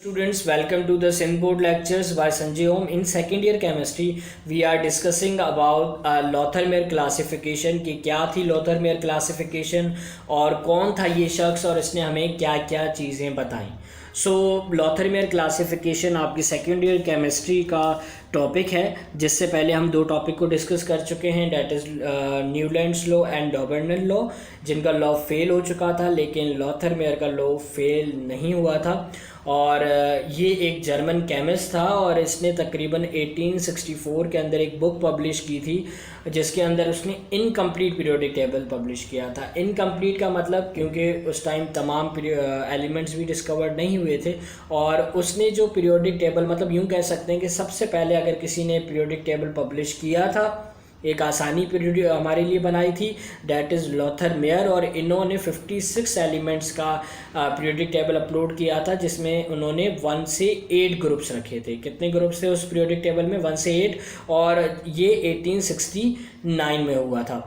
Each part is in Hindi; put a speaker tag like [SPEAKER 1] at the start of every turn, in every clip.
[SPEAKER 1] Students, welcome to the Sindh Board lectures by Sanjay Om. In second year chemistry, we are discussing about Lothermere classification कि क्या थी Lothermere classification और कौन था ये शख्स और इसने हमें क्या क्या चीज़ें बताई. सो Lothermere classification आपकी सेकेंड ईयर केमिस्ट्री का टॉपिक है, जिससे पहले हम दो टॉपिक को डिस्कस कर चुके हैं, that is Newlands law and Döbereiner law, जिनका लॉ फेल हो चुका था लेकिन लॉथरमेयर का लॉ फेल नहीं हुआ था. और ये एक जर्मन केमिस्ट था और इसने तकरीबन 1864 के अंदर एक बुक पब्लिश की थी जिसके अंदर उसने इनकम्प्लीट पीरियोडिक टेबल पब्लिश किया था. इनकम्प्लीट का मतलब क्योंकि उस टाइम तमाम एलिमेंट्स भी डिस्कवर्ड नहीं हुए थे और उसने जो पीरियोडिक टेबल, मतलब यूँ कह सकते हैं कि सबसे पहले अगर किसी ने पीरियोडिक टेबल पब्लिश किया था, एक आसानी पीरियड हमारे लिए बनाई थी, डैट इज़ लॉथरमेयर. और इन्होंने 56 एलिमेंट्स का पीरियोडिक टेबल अपलोड किया था जिसमें उन्होंने 1 से 8 ग्रुप्स रखे थे. कितने ग्रुप्स थे उस पीरियोडिक टेबल में? 1 से 8. और ये 1869 में हुआ था.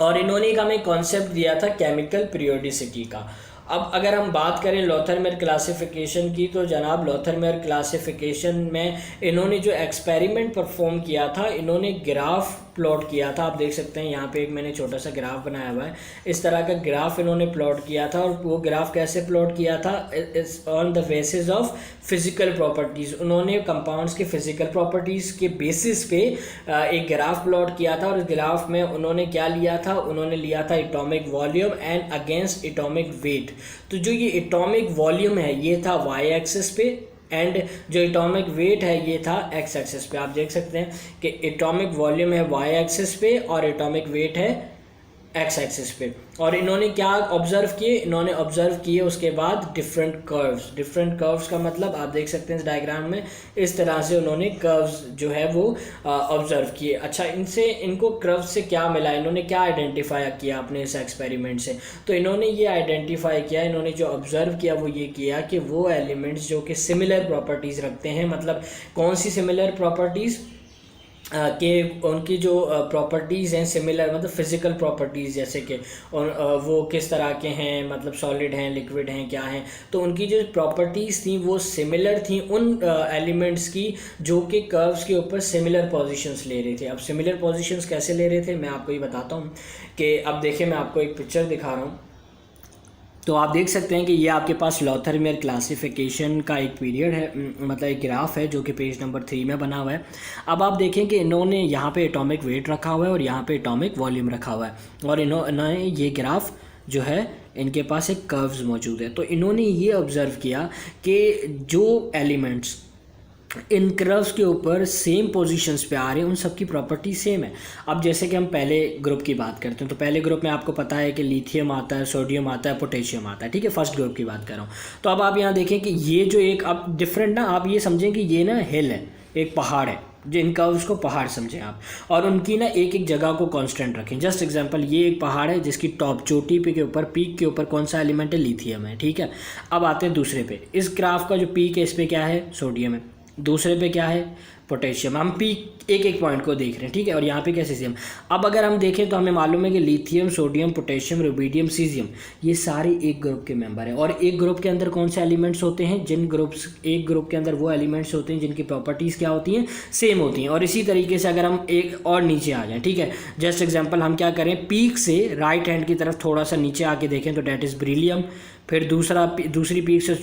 [SPEAKER 1] और इन्होंने एक हमें कॉन्सेप्ट दिया था केमिकल पीरियोडिसिटी का. अब अगर हम बात करें लॉथरमेयर क्लासिफिकेशन की, तो जनाब लॉथरमेयर क्लासिफिकेशन में इन्होंने जो एक्सपेरिमेंट परफॉर्म किया था, इन्होंने ग्राफ प्लॉट किया था. आप देख सकते हैं यहाँ पे एक मैंने छोटा सा ग्राफ बनाया हुआ है. इस तरह का ग्राफ इन्होंने प्लॉट किया था. और वो ग्राफ कैसे प्लॉट किया था? It's on the basis of physical properties. उन्होंने कंपाउंड्स के फिजिकल प्रॉपर्टीज़ के बेसिस पे एक ग्राफ प्लॉट किया था. और इस ग्राफ में उन्होंने क्या लिया था? उन्होंने लिया था atomic volume and against atomic weight. तो जो ये एटॉमिक वॉल्यूम है ये था वाई एक्सिस पे, एंड जो एटॉमिक वेट है ये था एक्स एक्सिस पे. आप देख सकते हैं कि एटॉमिक वॉल्यूम है वाई एक्सिस पे और एटॉमिक वेट है एक्स एक्सिस पे. और इन्होंने क्या ऑब्जर्व किए? इन्होंने ऑब्जर्व किए उसके बाद डिफरेंट कर्व्स का मतलब आप देख सकते हैं इस डायग्राम में, इस तरह से उन्होंने कर्व्स जो है वो ऑब्जर्व किए. अच्छा, इनको कर्व से क्या मिला? इन्होंने क्या आइडेंटिफाई किया अपने इस एक्सपेरिमेंट से? तो इन्होंने ये आइडेंटिफाई किया, इन्होंने जो ऑब्जर्व किया वो ये किया कि वो एलिमेंट्स जो कि सिमिलर प्रॉपर्टीज़ रखते हैं, मतलब कौन सी सिमिलर प्रॉपर्टीज़ कि उनकी जो प्रॉपर्टीज़ हैं सिमिलर, मतलब फिज़िकल प्रॉपर्टीज़, जैसे कि वो किस तरह के हैं, मतलब सॉलिड हैं, लिक्विड हैं, क्या हैं. तो उनकी जो प्रॉपर्टीज़ थी वो सिमिलर थी उन एलिमेंट्स की जो कि कर्व्स के ऊपर सिमिलर पोजीशंस ले रहे थे. अब सिमिलर पोजीशंस कैसे ले रहे थे मैं आपको ये बताता हूँ कि अब देखिए मैं आपको एक पिक्चर दिखा रहा हूँ. तो आप देख सकते हैं कि ये आपके पास लॉथरमेयर क्लासिफिकेशन का एक पीरियड है, मतलब एक ग्राफ है जो कि पेज नंबर 3 में बना हुआ है. अब आप देखें कि इन्होंने यहाँ पे एटॉमिक वेट रखा हुआ है और यहाँ पे एटॉमिक वॉल्यूम रखा हुआ है. और इन्होंने ये ग्राफ जो है इनके पास एक कर्व्स मौजूद है. तो इन्होंने ये ऑब्ज़र्व किया कि जो एलिमेंट्स इन कर्व्स के ऊपर सेम पोजीशंस पे आ रहे हैं उन सब की प्रॉपर्टी सेम है. अब जैसे कि हम पहले ग्रुप की बात करते हैं, तो पहले ग्रुप में आपको पता है कि लिथियम आता है, सोडियम आता है, पोटेशियम आता है, ठीक है. फर्स्ट ग्रुप की बात कर रहा हूँ. तो अब आप यहाँ देखें कि ये जो एक अब डिफरेंट ना, आप ये समझें कि ये ना हिल है, एक पहाड़ है, जो इन कर्व्स को पहाड़ समझें आप, और उनकी ना एक एक जगह को कांस्टेंट रखें. जस्ट एग्जांपल, ये एक पहाड़ है जिसकी टॉप चोटी पे के ऊपर, पीक के ऊपर कौन सा एलिमेंट है? लिथियम है, ठीक है. अब आते हैं दूसरे पे. इस ग्राफ का जो पीक है इस पे क्या है? सोडियम है. दूसरे पे क्या है? पोटेशियम. हम पीक एक एक पॉइंट को देख रहे हैं, ठीक है. और यहाँ पे क्या? सीजियम. अब अगर हम देखें तो हमें मालूम है कि lithium, sodium, potassium, rubidium, caesium ये सारे एक ग्रुप के मेंबर हैं. और एक ग्रुप के अंदर कौन से एलिमेंट्स होते हैं? एक ग्रुप के अंदर वो एलिमेंट्स होते हैं जिनकी प्रॉपर्टीज़ क्या होती हैं? सेम होती हैं. और इसी तरीके से अगर हम एक और नीचे आ जाएँ, ठीक है, जस्ट एग्जाम्पल हम क्या करें, पीक से राइट हैंड की तरफ थोड़ा सा नीचे आके देखें तो डैट इज़ ब्रिलियम. फिर दूसरी पीक से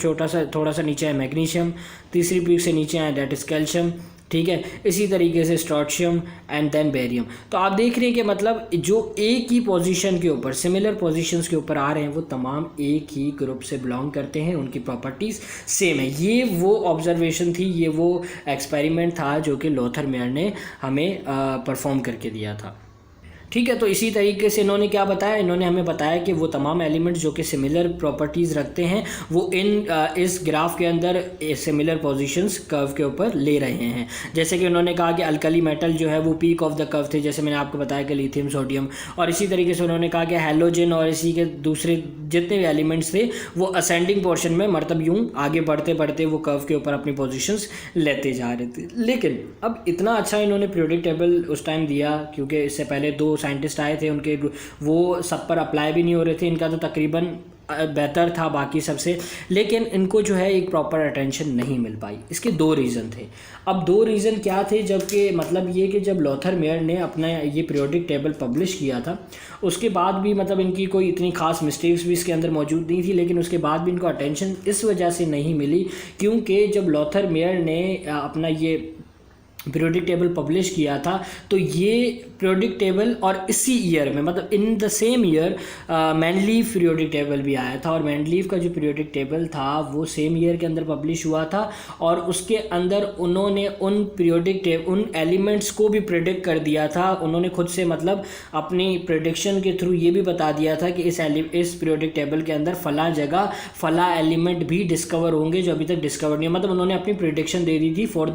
[SPEAKER 1] थोड़ा सा नीचे है मैग्नीशियम. तीसरी पीक से नीचे है डैट इज़ कैल्शियम, ठीक है. इसी तरीके से स्ट्रोंशियम एंड देन बेरियम. तो आप देख रहे हैं कि मतलब जो एक ही पोजीशन के ऊपर, सिमिलर पोजीशंस के ऊपर आ रहे हैं वो तमाम एक ही ग्रुप से बिलोंग करते हैं, उनकी प्रॉपर्टीज़ सेम है. ये वो ऑब्जर्वेशन थी, ये वो एक्सपेरिमेंट था जो कि लॉथरमेयर ने हमें परफॉर्म करके दिया था, ठीक है. तो इसी तरीके से इन्होंने क्या बताया? इन्होंने हमें बताया कि वो तमाम एलिमेंट्स जो कि सिमिलर प्रॉपर्टीज़ रखते हैं वो इस ग्राफ के अंदर सिमिलर पोजीशंस कर्व के ऊपर ले रहे हैं. जैसे कि उन्होंने कहा कि अल्कली मेटल जो है वो पीक ऑफ द कर्व थे, जैसे मैंने आपको बताया कि लिथियम, सोडियम. और इसी तरीके से उन्होंने कहा कि हैलोजन और इसी के दूसरे जितने भी एलिमेंट्स थे वो असेंडिंग पोर्शन में, मतलब यूँ आगे बढ़ते बढ़ते वो कर्व के ऊपर अपनी पोजीशंस लेते जा रहे थे. लेकिन अब इतना अच्छा इन्होंने पीरियोडिक टेबल उस टाइम दिया, क्योंकि इससे पहले 2 साइंटिस्ट आए थे, उनके वो सब पर अप्लाई भी नहीं हो रहे थे. इनका तो तकरीबन बेहतर था बाकी सबसे, लेकिन इनको जो है एक प्रॉपर अटेंशन नहीं मिल पाई। इसके 2 रीज़न थे। अब 2 रीज़न क्या थे, जबकि मतलब ये कि जब लॉथर मेयर ने अपना ये पीरियोडिक टेबल पब्लिश किया था उसके बाद भी मतलब इनकी कोई इतनी खास मिस्टेक्स भी इसके अंदर मौजूद नहीं थी, लेकिन उसके बाद भी इनको अटेंशन इस वजह से नहीं मिली क्योंकि जब लॉथर मेयर ने अपना ये पीरियोडिक टेबल पब्लिश किया था तो ये पीरियोडिक टेबल और इसी ईयर में मतलब in the same year Mendeleev periodic table भी आया था, और मैंडलीव का जो पीरियोडिक टेबल था वो सेम ईयर के अंदर पब्लिश हुआ था, और उसके अंदर उन्होंने उन एलिमेंट्स को भी प्रेडिक्ट कर दिया था। उन्होंने खुद से मतलब अपनी प्रेडिक्शन के थ्रू ये भी बता दिया था कि इस पीरियोडिक टेबल के अंदर फला जगह फला एलिमेंट भी डिस्कवर होंगे जो अभी तक डिस्कवर नहीं है। मतलब उन्होंने अपनी प्रेडिक्शन दे दी थी for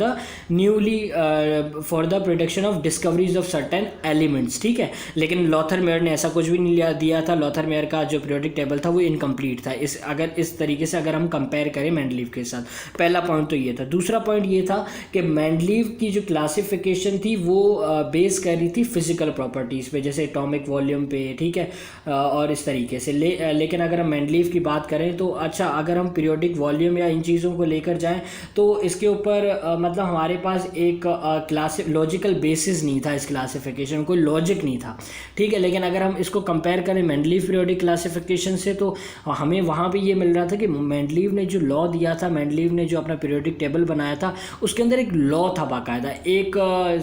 [SPEAKER 1] the production of discoveries of certain elements, ठीक है। लेकिन लॉथर मेयर ने ऐसा कुछ भी नहीं दिया था। लॉथर मेयर का जो पीरियोडिक टेबल था वो इनकम्प्लीट था इस तरीके से अगर हम कंपेयर करें मैंडलीव के साथ। पहला पॉइंट तो ये था। दूसरा पॉइंट ये था कि मैंडलीव की जो क्लासिफिकेशन थी वो बेस कर रही थी फिजिकल प्रॉपर्टीज़ पे, जैसे एटॉमिक वॉल्यूम पे, ठीक है, और इस तरीके से। लेकिन अगर हम मैंडलीव की बात करें तो अच्छा, अगर हम पीरियोडिक वॉल्यूम या इन चीज़ों को लेकर जाएँ तो इसके ऊपर मतलब हमारे पास एक लॉजिकल बेसिस नहीं था। इस क्लासिफिकेशन कोई लॉजिक नहीं था, ठीक है। लेकिन अगर हम इसको कंपेयर करें मैंडलीव पीरियोडिक क्लासिफिकेशन से तो हमें वहाँ पे ये मिल रहा था कि मैंडलीव ने जो लॉ दिया था, मैंडलीव ने जो अपना पीरियोडिक टेबल बनाया था उसके अंदर एक लॉ था बाकायदा, एक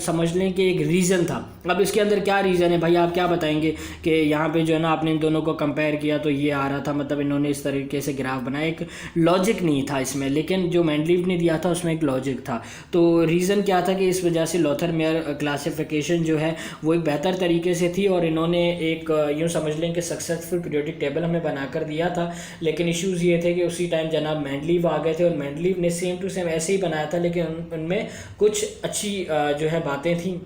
[SPEAKER 1] समझ लें कि एक रीज़न था। अब इसके अंदर क्या रीज़न है भाई, आप क्या बताएंगे कि यहाँ पे जो है ना आपने इन दोनों को कंपेयर किया तो ये आ रहा था, मतलब इन्होंने इस तरीके से ग्राफ बनाया, एक लॉजिक नहीं था इसमें। लेकिन जो मैंडलीव ने दिया था उसमें एक लॉजिक था। तो रीज़न क्या था कि इस वजह से लॉथर मेयर क्लासिफिकेशन जो है वो एक बेहतर तरीके से थी, और इन्होंने एक यूँ समझ लें कि सक्सेसफुल पीरियोडिक टेबल हमें बनाकर दिया था। लेकिन इश्यूज़ ये थे कि उसी टाइम जनाब मैंडलीव आ गए थे, और मैंडलीव ने सेम टू सेम ऐसे ही बनाया था, लेकिन उनमें कुछ अच्छी जो है बातें थी,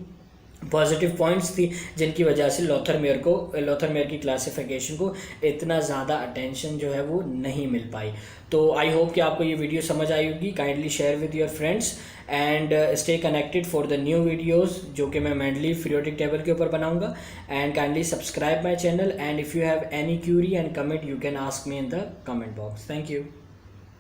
[SPEAKER 1] पॉजिटिव पॉइंट्स थी, जिनकी वजह से लॉथर मेयर की क्लासिफिकेशन को इतना ज़्यादा अटेंशन जो है वो नहीं मिल पाई। तो आई होप कि आपको ये वीडियो समझ आई होगी। Kindly share with your friends and stay connected for the new videos जो कि मैं मैंडलीव पीरियोडिक टेबल के ऊपर बनाऊंगा। And kindly subscribe my channel, and if you have any Curie and comment you can ask me in the comment box. Thank you.